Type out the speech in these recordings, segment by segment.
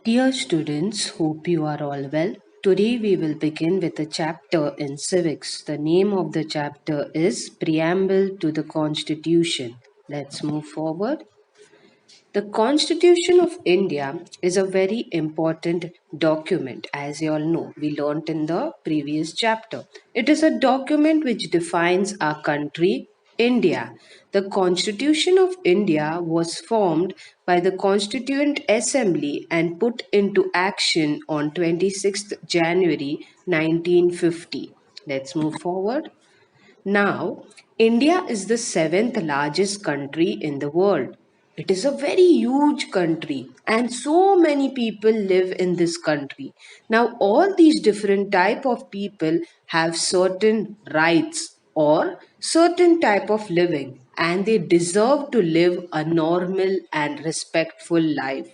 Dear students, hope you are all well. Today we will begin with a chapter in Civics. The name of the chapter is Preamble to the Constitution. Let's move forward. The Constitution of India is a very important document, as you all know. We learnt in the previous chapter. It is a document which defines our country, India. The Constitution of India was formed by the Constituent Assembly and put into action on 26th January 1950. Let's move forward. Now, India is the seventh largest country in the world. It is a very huge country, and so many people live in this country. Now, all these different type of people have certain rights or certain type of living, and they deserve to live a normal and respectful life.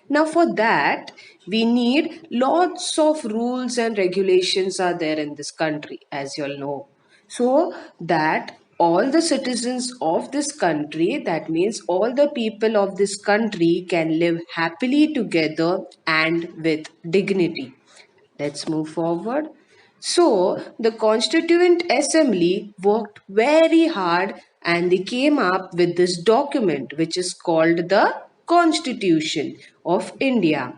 Now, for that, we need lots of rules and regulations are there in this country, as you all know. So that all the citizens of this country, that means all the people of this country, can live happily together and with dignity. Let's move forward. So, the Constituent Assembly worked very hard and they came up with this document which is called the Constitution of India.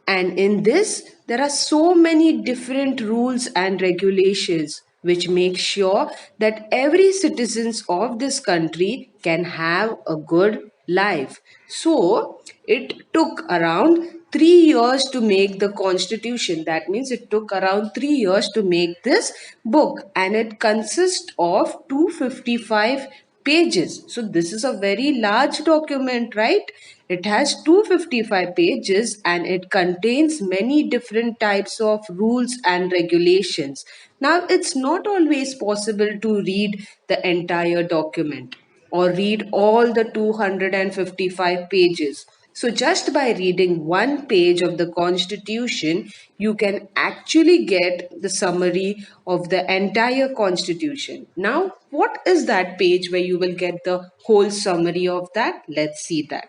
And in this, there are so many different rules and regulations which make sure that every citizens of this country can have a good life. So, it took around 3 years to make the constitution. That means it took around 3 years to make this book, and it consists of 255 pages. So this is a very large document, right? It has 255 pages and it contains many different types of rules and regulations. Now, it's not always possible to read the entire document or read all the 255 pages. So, just by reading one page of the Constitution, you can actually get the summary of the entire Constitution. Now, what is that page where you will get the whole summary of that? Let's see that.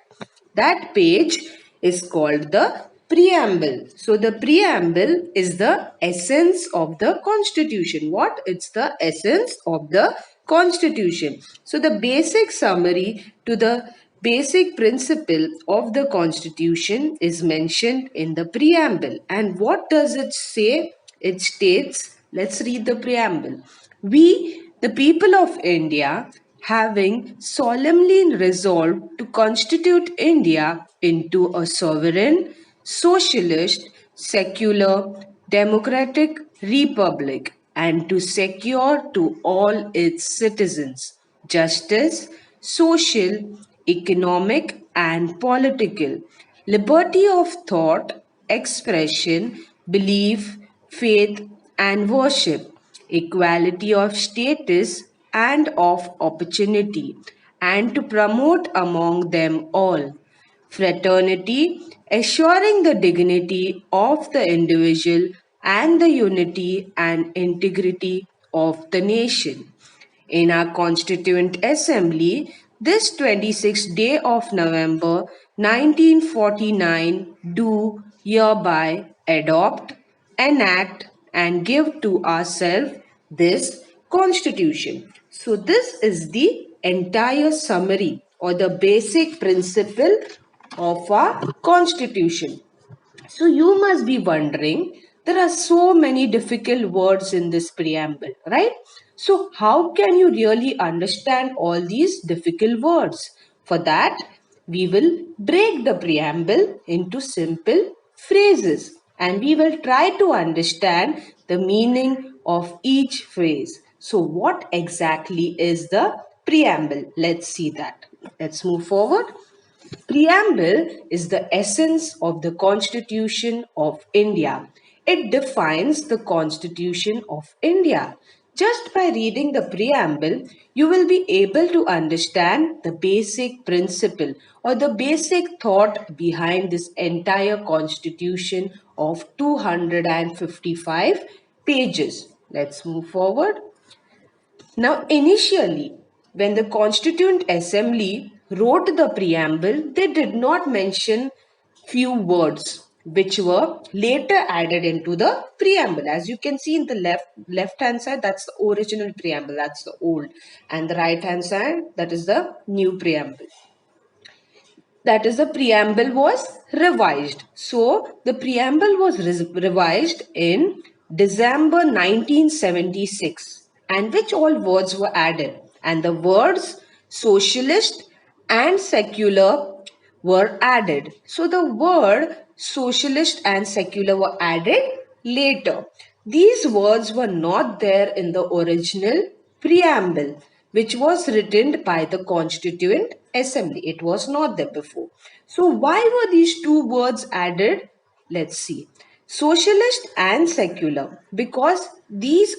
That page is called the Preamble. So, the Preamble is the essence of the Constitution. What? It's the essence of the Constitution. So, the basic summary to the basic principle of the Constitution is mentioned in the Preamble. And what does it say? It states, let's read the Preamble. We, the people of India, having solemnly resolved to constitute India into a sovereign, socialist, secular, democratic republic and to secure to all its citizens justice, social, economic, and political, liberty of thought, expression, belief, faith, and worship, equality of status and of opportunity, and to promote among them all fraternity, assuring the dignity of the individual and the unity and integrity of the nation. In our Constituent Assembly, this 26th day of November 1949, do hereby adopt, enact, and give to ourselves this Constitution. So, this is the entire summary or the basic principle of our Constitution. So you must be wondering, there are so many difficult words in this preamble, right? So how can you really understand all these difficult words? For that, we will break the preamble into simple phrases and we will try to understand the meaning of each phrase. So what exactly is the preamble? Let's see that. Let's move forward. Preamble is the essence of the Constitution of India. It defines the Constitution of India. Just by reading the preamble, you will be able to understand the basic principle or the basic thought behind this entire Constitution of 255 pages. Let's move forward. Now, initially, when the Constituent Assembly wrote the preamble, they did not mention few words. which were later added into the preamble. As you can see in the left hand side, that's the original preamble, that's the old, and the right hand side, that is the new preamble. That is, the preamble was revised. So the preamble was revised in December 1976, and which all words were added, and the words socialist and secular were added. So the word socialist and secular were added later. These words were not there in the original preamble, which was written by the Constituent Assembly. It was not there before. So why were these two words added? Let's see. Socialist and secular, because these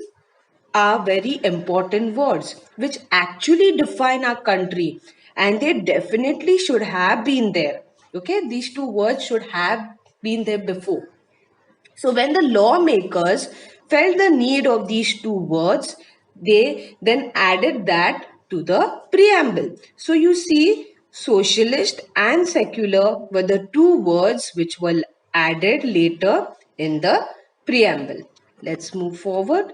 are very important words which actually define our country, and they definitely should have been there. Okay, these two words should have been there before. So when the lawmakers felt the need of these two words, they then added that to the preamble. So you see, socialist and secular were the two words which were added later in the preamble. Let's move forward.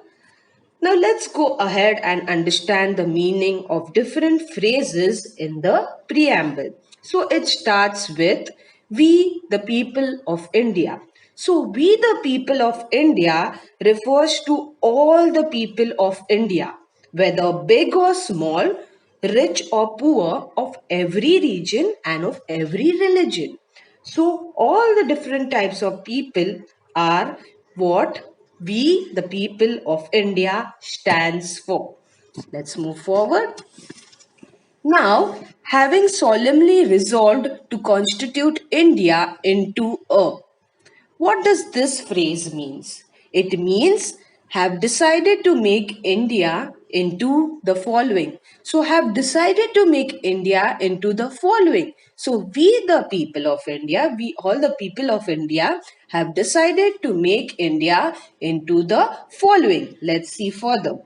Now let's go ahead and understand the meaning of different phrases in the preamble. So it starts with "We the people of India." So "We the people of India" refers to all the people of India, whether big or small, rich or poor, of every region and of every religion. So all the different types of people are what "We the people of India" stands for. Let's move forward. Now, having solemnly resolved to constitute India into a, what does this phrase means? It means have decided to make India into the following. So have decided to make India into the following. So we the people of India, we all the people of India have decided to make India into the following. Let's see further.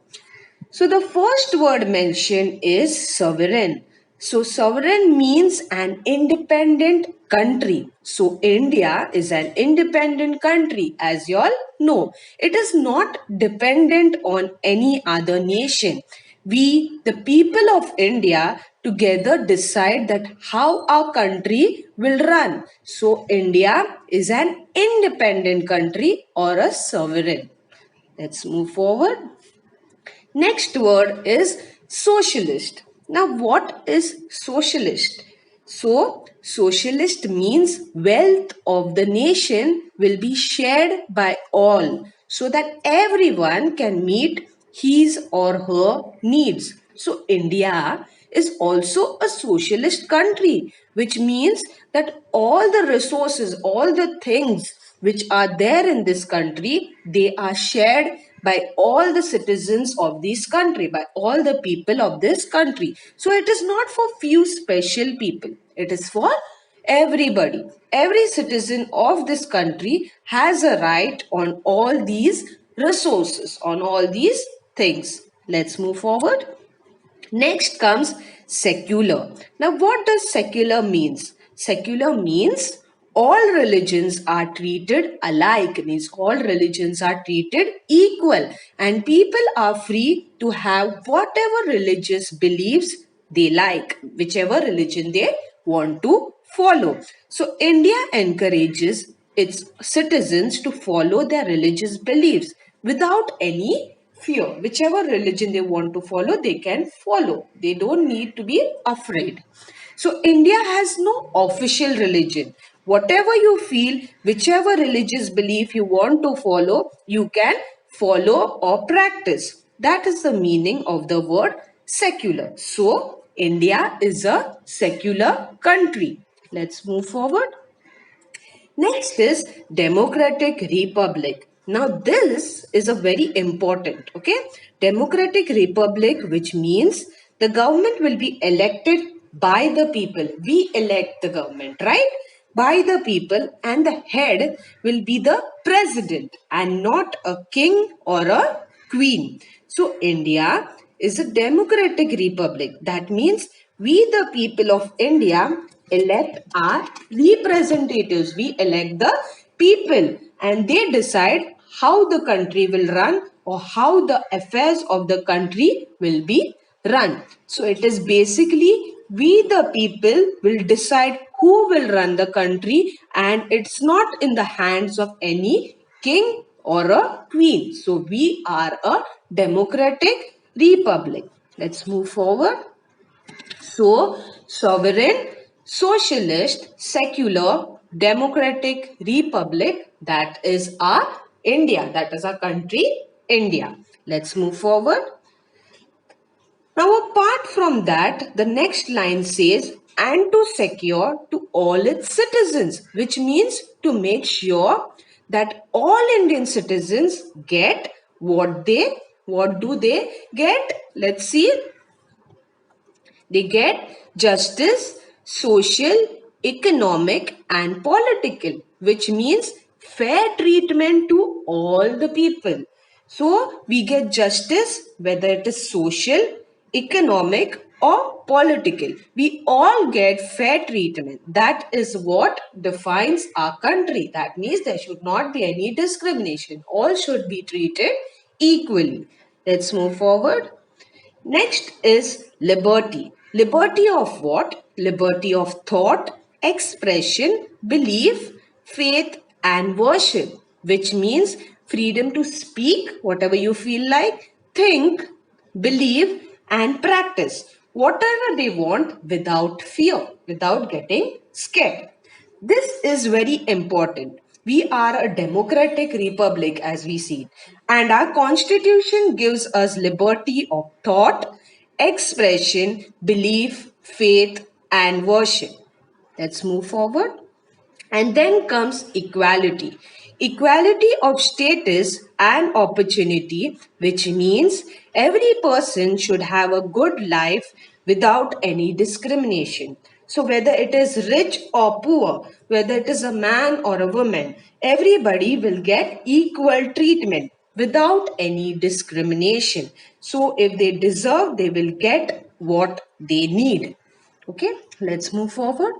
So the first word mentioned is sovereign. So sovereign means an independent country. So India is an independent country, as you all know. It is not dependent on any other nation. We, the people of India, together decide that how our country will run. So India is an independent country or a sovereign. Let's move forward. Next word is socialist. Now, what is socialist? So, socialist means wealth of the nation will be shared by all so that everyone can meet his or her needs. So, India is also a socialist country, which means that all the resources, all the things which are there in this country, they are shared by all the citizens of this country, by all the people of this country. So it is not for few special people, it is for everybody. Every citizen of this country has a right on all these resources, on all these things. Let's move forward. Next comes secular. Now, what does secular means? Secular means all religions are treated alike, means all religions are treated equal, and people are free to have whatever religious beliefs they like, whichever religion they want to follow. So India encourages its citizens to follow their religious beliefs without any fear. Whichever religion they want to follow, they can follow. They don't need to be afraid. So India has no official religion. Whatever you feel, whichever religious belief you want to follow, you can follow or practice. That is the meaning of the word secular. So India is a secular country. Let's move forward. Next is Democratic Republic. Now this is a very important, okay? Democratic Republic, which means the government will be elected by the people. We elect the government, right? By the people, and the head will be the president and not a king or a queen. So India is a democratic republic. That means we the people of India elect our representatives. We elect the people, and they decide how the country will run or how the affairs of the country will be run. So it is basically we the people will decide who will run the country, and it's not in the hands of any king or a queen. So we are a democratic republic. Let's move forward. So, sovereign, socialist, secular, democratic republic, that is our India, that is our country, India. Let's move forward. Now, apart from that, the next line says, and to secure to all its citizens, which means to make sure that all Indian citizens get what do they get? Let's see. They get justice, social, economic, and political, which means fair treatment to all the people. So, we get justice, whether it is social, economic, or political. We all get fair treatment. That is what defines our country. That means there should not be any discrimination. All should be treated equally. Let's move forward. Next is liberty. Liberty of what? Liberty of thought, expression, belief, faith, and worship, which means freedom to speak whatever you feel like, think, believe, and practice whatever they want without fear, without getting scared. This is very important. We are a democratic republic as we see, and our constitution gives us liberty of thought, expression, belief, faith, and worship. Let's move forward. And then comes equality. Equality of status and opportunity, which means every person should have a good life without any discrimination. So, whether it is rich or poor, whether it is a man or a woman, everybody will get equal treatment without any discrimination. So, if they deserve, they will get what they need. Okay, let's move forward.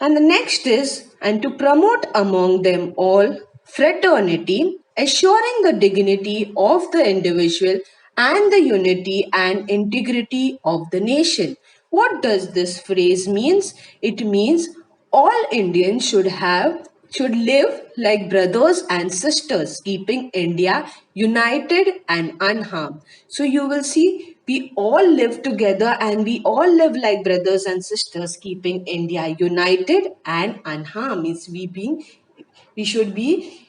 And the next is, and to promote among them all fraternity, assuring the dignity of the individual and the unity and integrity of the nation. What does this phrase means? It means all Indians should live like brothers and sisters, keeping India united and unharmed. So you will see we all live together and we all live like brothers and sisters, keeping India united and unharmed. We should be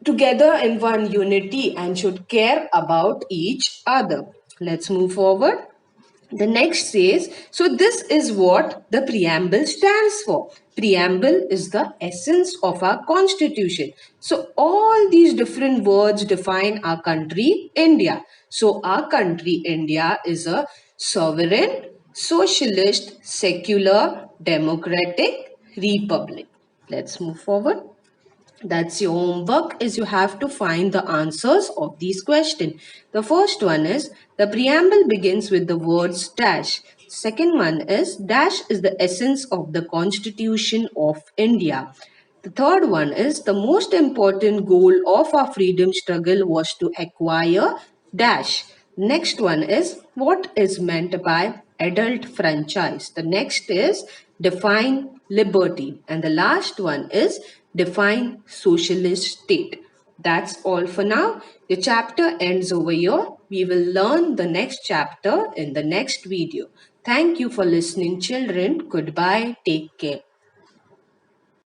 together in one unity and should care about each other. Let's move forward. The next says, so this is what the preamble stands for. Preamble is the essence of our constitution. So all these different words define our country, India. So our country, India, is a sovereign, socialist, secular, democratic republic. Let's move forward. That's your homework is you have to find the answers of these questions. The first one is the preamble begins with the words dash. Second one is dash is the essence of the Constitution of India. The third one is the most important goal of our freedom struggle was to acquire dash. Next one is what is meant by adult franchise. The next is define liberty. And the last one is define socialist state. That's all for now. The chapter ends over here. We will learn the next chapter in the next video. Thank you for listening, children. Goodbye. Take care.